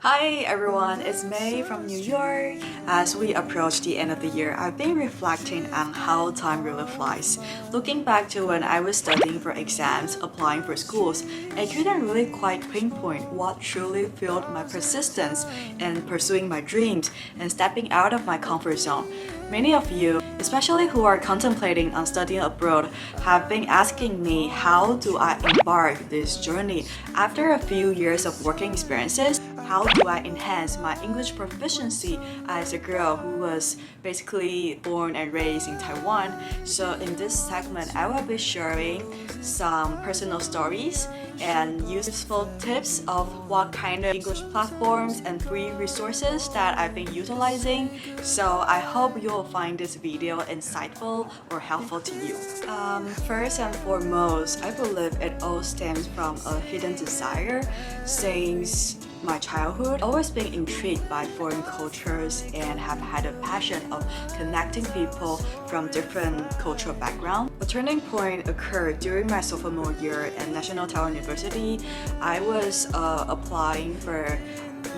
Hi everyone, it's May from New York. As we approach the end of the year, I've been reflecting on how time really flies. Looking back to when I was studying for exams, applying for schools, I couldn't really quite pinpoint what truly fueled my persistence in pursuing my dreams and stepping out of my comfort zone. Many of you, especially who are contemplating on studying abroad, have been asking me how do I embark this journey after a few years of working experiences. How do I enhance my English proficiency as a girl who was basically born and raised in Taiwan? So in this segment, I will be sharing some personal stories and useful tips of what kind of English platforms and free resources that I've been utilizing. So I hope you'll find this video insightful or helpful to you. First and foremost, I believe it all stems from a hidden desire since my childhood. Always been intrigued by foreign cultures and have had a passion of connecting people from different cultural backgrounds. A turning point occurred during my sophomore year at National Taiwan University. I was applying for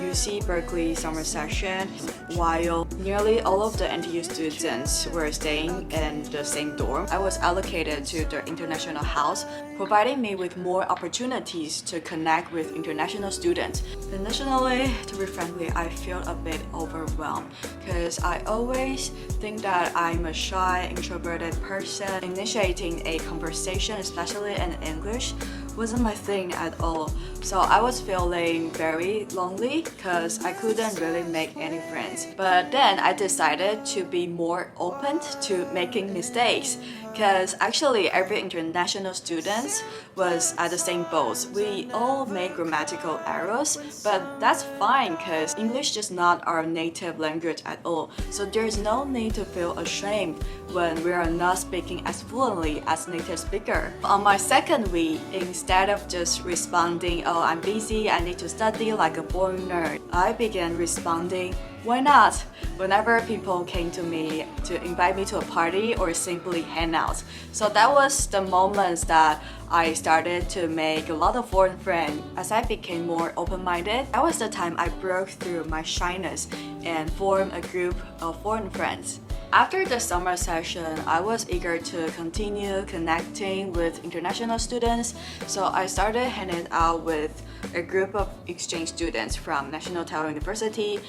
UC Berkeley summer session while nearly all of the NTU students were staying in the same dorm. I was allocated to the international house, providing me with more opportunities to connect with international students. Initially, to be frankly, I felt a bit overwhelmed because I always think that I'm a shy, introverted person. Initiating a conversation, especially in English, wasn't my thing at all. So I was feeling very lonely because I couldn't really make any friends. But then I decided to be more open to making mistakes because actually every international student was at the same boat. We all make grammatical errors, but that's fine because English is not our native language at all. So there's no need to feel ashamed when we are not speaking as fluently as native speaker. On my second week, instead of just responding, oh, I'm busy, I need to study like a born nerd, I began responding, why not? Whenever people came to me to invite me to a party or simply hang out. So that was the moments that I started to make a lot of foreign friends. As I became more open-minded, that was the time I broke through my shyness and formed a group of foreign friends. After the summer session, I was eager to continue connecting with international students, so I started hanging out with a group of exchange students from National Taiwan University.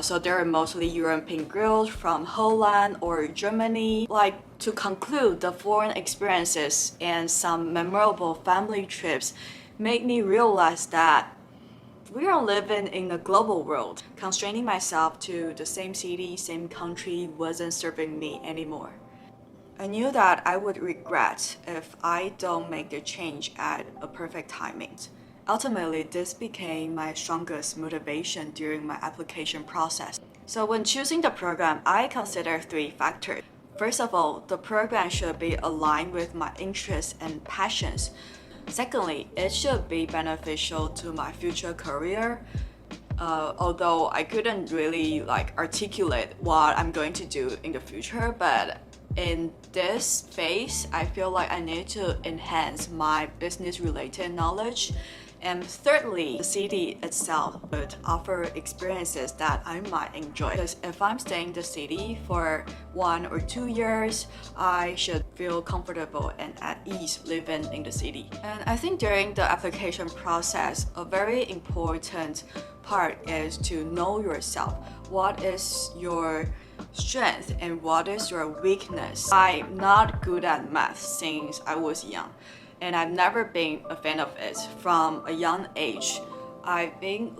So they are mostly European girls from Holland or Germany. To conclude, the foreign experiences and some memorable family trips made me realize that we are living in a global world. Constraining myself to the same city, same country wasn't serving me anymore. I knew that I would regret if I don't make the change at a perfect timing. Ultimately, this became my strongest motivation during my application process. So when choosing the program, I consider three factors. First of all, the program should be aligned with my interests and passions. Secondly, it should be beneficial to my future career. Although I couldn't really articulate what I'm going to do in the future, but in this phase, I feel like I need to enhance my business-related knowledge. And thirdly, the city itself would offer experiences that I might enjoy. Because if I'm staying in the city for 1 or 2 years, I should feel comfortable and at ease living in the city. And I think during the application process, a very important part is to know yourself. What is your strength and what is your weakness? I'm not good at math since I was young, and I've never been a fan of it from a young age. I've been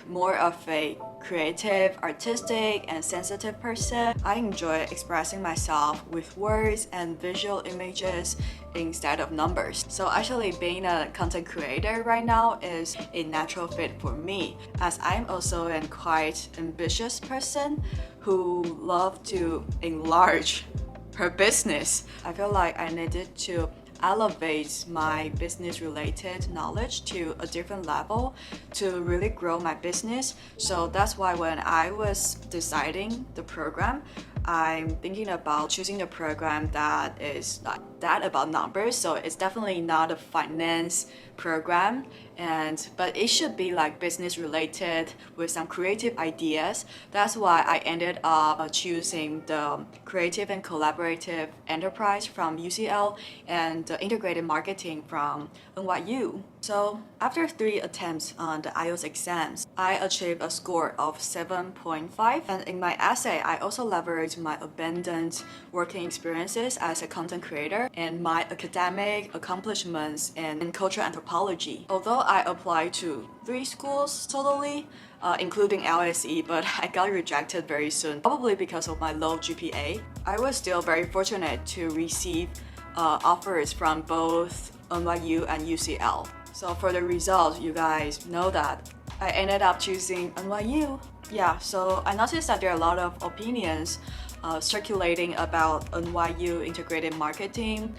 more of a creative, artistic, and sensitive person. I enjoy expressing myself with words and visual images instead of numbers. So actually being a content creator right now is a natural fit for me, as I'm also a quite ambitious person who loves to enlarge her business. I feel like I needed to elevate my business-related knowledge to a different level to really grow my business. So that's why when I was deciding the program, I'm thinking about choosing a program that is not that about numbers, so it's definitely not a finance program, but it should be like business related with some creative ideas. That's why I ended up choosing the creative and collaborative enterprise from UCL and the integrated marketing from NYU. So after 3 attempts on the IELTS exams, I achieved a score of 7.5, and in my essay I also leveraged my abundant working experiences as a content creator and my academic accomplishments in cultural anthropology. Although I applied to 3 schools totally, including LSE, but I got rejected very soon, probably because of my low GPA. I was still very fortunate to receive offers from both NYU and UCL. So for the results, you guys know that I ended up choosing NYU. Yeah, so I noticed that there are a lot of opinions circulating about NYU integrated marketing.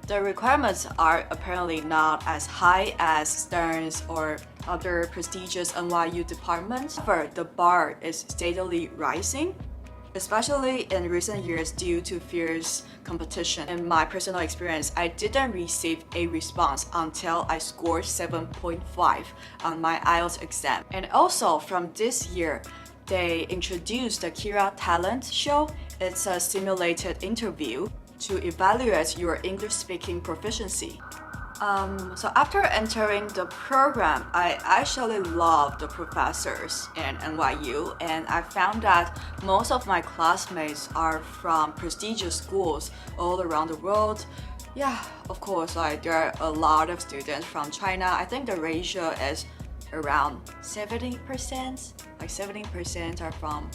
The requirements are apparently not as high as Stern's or other prestigious NYU departments. However, the bar is steadily rising, especially in recent years due to fierce competition. In my personal experience, I didn't receive a response until I scored 7.5 on my IELTS exam. And also from this year, they introduced the Kira Talent Show. It's a simulated interview to evaluate your English speaking proficiency. So after entering the program, I actually loved the professors in NYU, and I found that most of my classmates are from prestigious schools all around the world. Yeah, of course, like there are a lot of students from China. I think the ratio is around 70%. Like 70% are from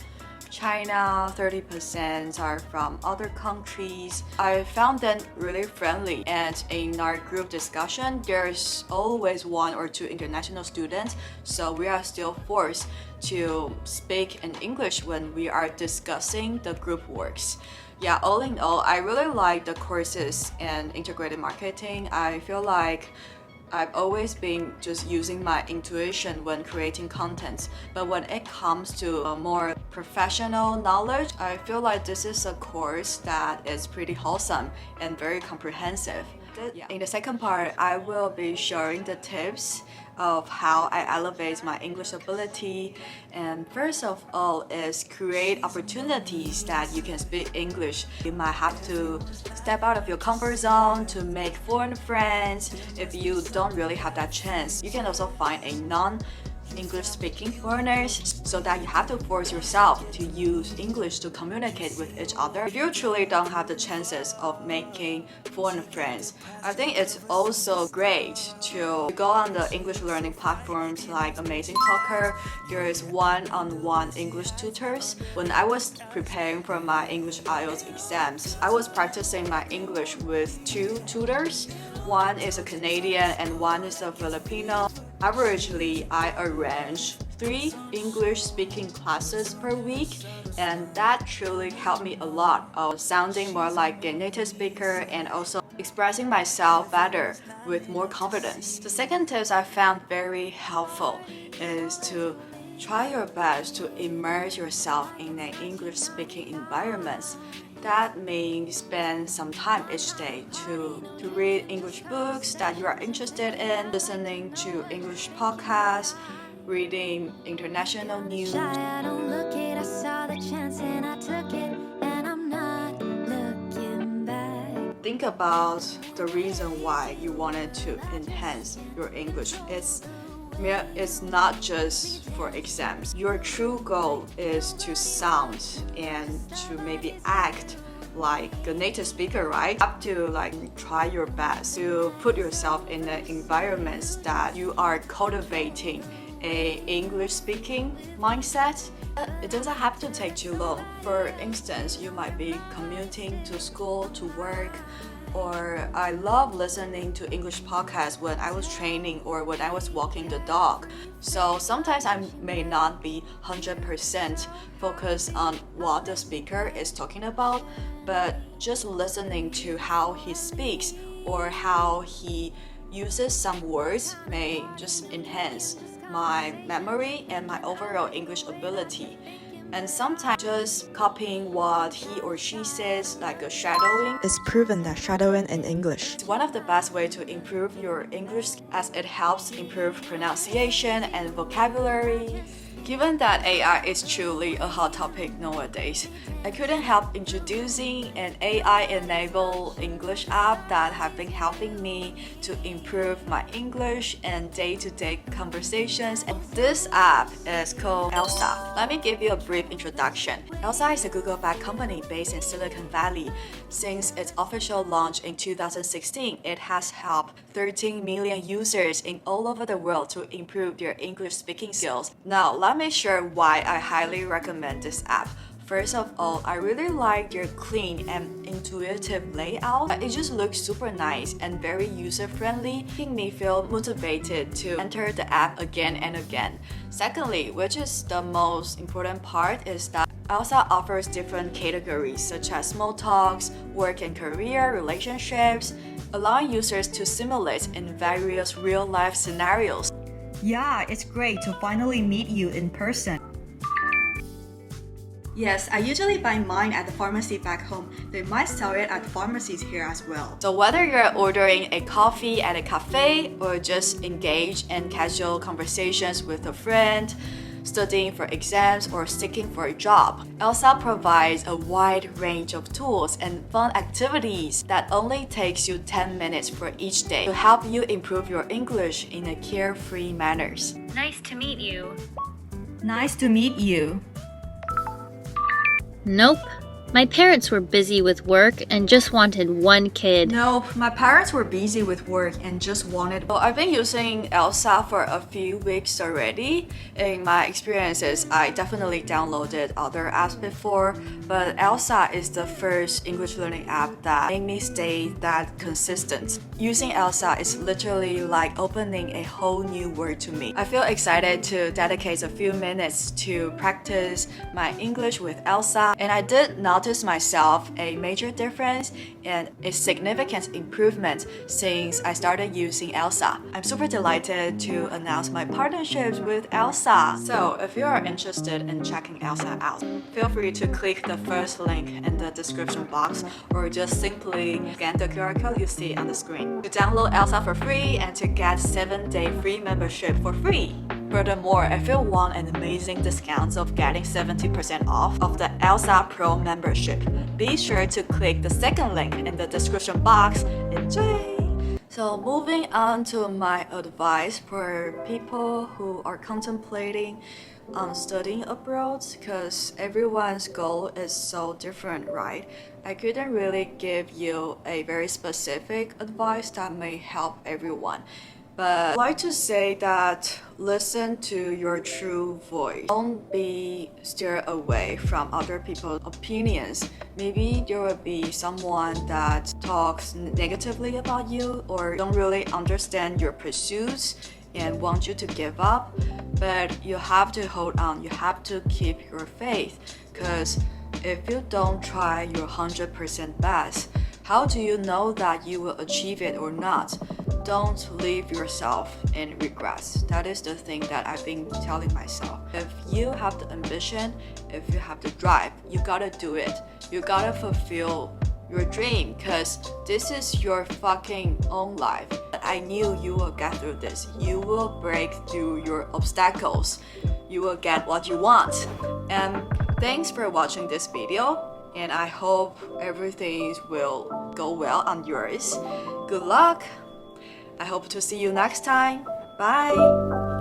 China, 30% are from other countries. I found them really friendly, and in our group discussion, there's always 1 or 2 international students, so we are still forced to speak in English when we are discussing the group works. Yeah, all in all, I really like the courses in integrated marketing. I feel like I've always been just using my intuition when creating content, but when it comes to a more professional knowledge, I feel like this is a course that is pretty wholesome and very comprehensive. In the second part, I will be sharing the tips of how I elevate my English ability. And first of all is create opportunities that you can speak English. You might have to step out of your comfort zone to make foreign friends. If you don't really have that chance, you can also find a non-English speaking foreigners, so that you have to force yourself to use English to communicate with each other. If you truly don't have the chances of making foreign friends, I think it's also great to go on the English learning platforms like Amazing Talker. There is one-on-one English tutors. When I was preparing for my English IELTS exams, I was practicing my English with 2 tutors. One is a Canadian and one is a Filipino. Averagely, I arrange 3 English speaking classes per week, and that truly helped me a lot of sounding more like a native speaker and also expressing myself better with more confidence. The second tip I found very helpful is to try your best to immerse yourself in an English speaking environment. That means spend some time each day to read English books that you are interested in, listening to English podcasts, reading international news. Think about the reason why you wanted to enhance your English. It's not just for exams. Your true goal is to sound and to maybe act like a native speaker, right? You have to try your best to put yourself in the environments that you are cultivating a English speaking mindset. It doesn't have to take too long. For instance, you might be commuting to school, to work, or I love listening to English podcasts when I was training or when I was walking the dog. So sometimes I may not be 100% focused on what the speaker is talking about, but just listening to how he speaks or how he uses some words may just enhance my memory and my overall English ability. And sometimes just copying what he or she says, like a shadowing. It's proven that shadowing in English It's one of the best ways to improve your English as it helps improve pronunciation and vocabulary. Given that AI is truly a hot topic nowadays, I couldn't help introducing an AI-enabled English app that have been helping me to improve my English and day-to-day conversations. And this app is called Elsa. Let me give you a brief introduction. Elsa is a Google-backed company based in Silicon Valley. Since its official launch in 2016, it has helped 13 million users in all over the world to improve their English speaking skills. Now, let me share why I highly recommend this app. First of all, I really like their clean and intuitive layout. It just looks super nice and very user-friendly, making me feel motivated to enter the app again and again. Secondly, which is the most important part, is that Elsa offers different categories such as small talks, work and career, relationships, allowing users to simulate in various real-life scenarios. Yeah, it's great to finally meet you in person. Yes, I usually buy mine at the pharmacy back home. They might sell it at pharmacies here as well. So whether you're ordering a coffee at a cafe or just engage in casual conversations with a friend, studying for exams or seeking for a job, Elsa provides a wide range of tools and fun activities that only takes you 10 minutes for each day to help you improve your English in a carefree manner. Nice to meet you. Nice to meet you. Nope. My parents were busy with work and just wanted one kid. No, my parents were busy with work and just wanted. Well, I've been using Elsa for a few weeks already. In my experiences, I definitely downloaded other apps before, but Elsa is the first English learning app that made me stay that consistent. Using Elsa is literally like opening a whole new world to me. I feel excited to dedicate a few minutes to practice my English with Elsa, and I did notice myself a major difference and a significant improvement since I started using Elsa. I'm super delighted to announce my partnerships with Elsa. So if you are interested in checking Elsa out, feel free to click the first link in the description box or just simply scan the QR code you see on the screen to download Elsa for free and to get 7-day free membership for free. Furthermore, if you want an amazing discount of getting 70% off of the Elsa Pro membership, be sure to click the second link in the description box. Enjoy! So moving on to my advice for people who are contemplating studying abroad, because everyone's goal is so different, right? I couldn't really give you a very specific advice that may help everyone. But I'd like to say that listen to your true voice. Don't be steered away from other people's opinions. Maybe there will be someone that talks negatively about you or don't really understand your pursuits and want you to give up. But you have to hold on. You have to keep your faith, because if you don't try your 100% best, how do you know that you will achieve it or not? Don't leave yourself in regrets. That is the thing that I've been telling myself. If you have the ambition, if you have the drive, you gotta do it. You gotta fulfill your dream, because this is your fucking own life. I knew you will get through this. You will break through your obstacles. You will get what you want. And thanks for watching this video. And I hope everything will go well on yours. Good luck! I hope to see you next time. Bye!